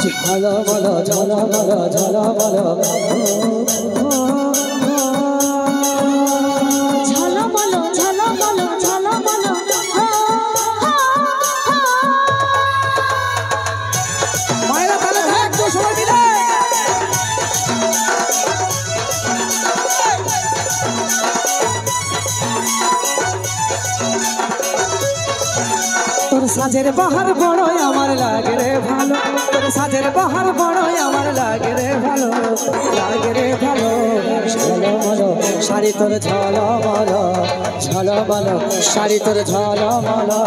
ঝলমলো ঝলমলো ঝলমলো ঝলমলো ঝলমলো ঝলমলো মায়েরা তাহলে একটু সবাই মিলে তোর সাজের বাহার বড়ই আমার লাগে রে ভালো তোর সাজের বাহার বড়ই আমার লাগে রে ভালো ঝলমলো শাড়ি তোর ঝলমলো ঝলমলো শাড়ি তোর ঝলমলো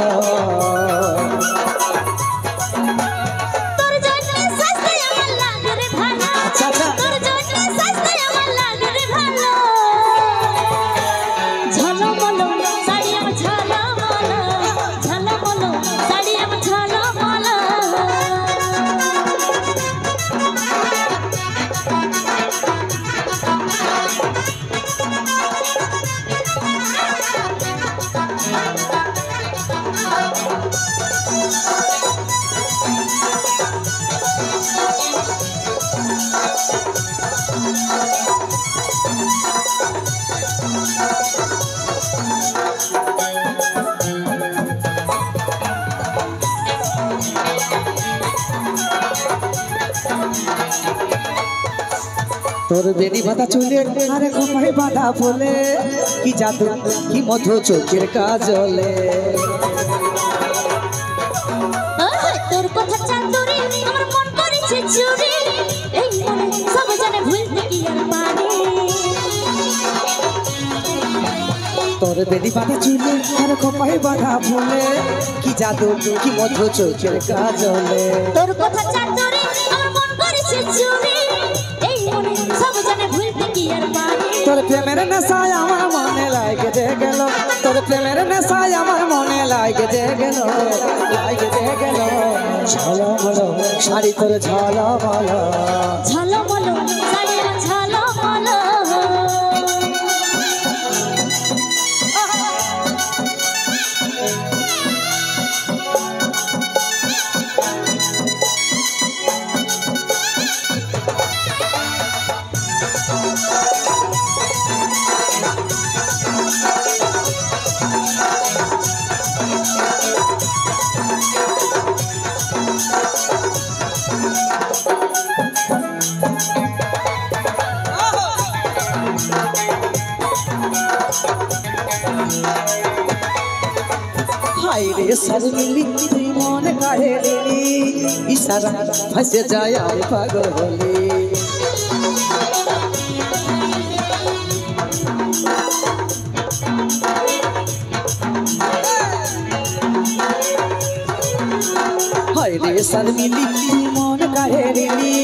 তোর বেনি বাঁধা চুলে আরে কোপায় বাঁধা ফুলে কি জাদু কি মধু চোখের কাজলে তোর কথা চাঁদুরি আমার মন করেছে চুরি এই মনে সব জানে ভুলতে কি আর পারে তোর বেনি বাঁধা চুলে আরে কোপায় বাঁধা ফুলে কি জাদু কি মধু চোখের কাজলে তোর কথা চাঁদুরি আমার মন করেছে চুরি এই মনে সব জানে ভুলতে কি আর পারে তোর প্রেমের নেশায় আমার মনে লাগে গেল তোর প্রেমের নেশায় আমার মনে লাগে গেল ঝলমলো শাড়ি তোর ঝলমলো ঝলমলো শাড়ি আমার ঝলমলো হাইরে শর্মিলি তুই মন কাড়ে নিলি ইশারা ফাঁসে যায় আমি পাগল হলি হাইরে শর্মিলি তুই মন কাড়ে নিলি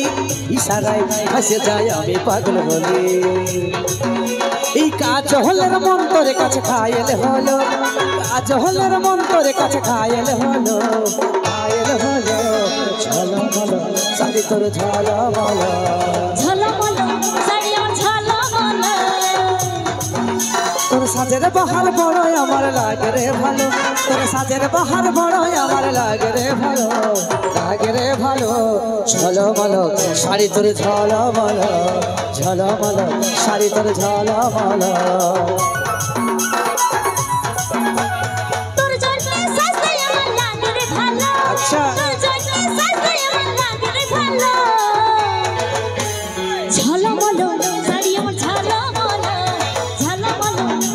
ইশারায় ফাঁসে যায় আমি পাগল হলি এই কাজ হলের মন তোর কাছে খাইলে হলো কাজ হলের মন তোর কাছে খাইলে হলো ঝলমলো শাড়ি তোর ঝলমলো ঝলমলো শাড়ি আমার ঝলমলো তোর সাজের বাহার বড়ই আমার লাগে রে ভালো তোর সাজের বাহার বড়ই আমার লাগে রে ভালো ঝলমলো শাড়ি তোর ঝলমলো শাড়ি তোর ঝলমলো তোর জন্য সাজতে আমার লাগে রে ভালো আচ্ছা তোর জন্য সাজতে আমার লাগে রে ভালো ঝলমলো শাড়ি আমার ঝলমলো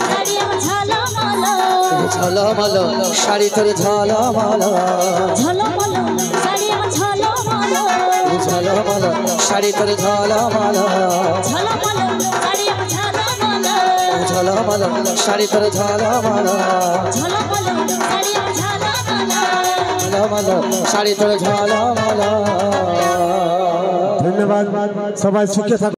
শাড়ি আমার ঝলমলো ঝলমলো শাড়ি তোর ঝলমলো ঝলমলো শাড়ি আমার ঝলমলো ঝলমলো শাড়ি তোর ঝলমলো ঝলমলো শাড়ি আমার ঝলমলো ঝলমলো শাড়ি তোর ঝলমলো ঝলমলো শাড়ি আমার ঝলমলো ঝলমলো শাড়ি তোর ঝলমলো ধন্যবাদ সবাই সুখে থাকুন।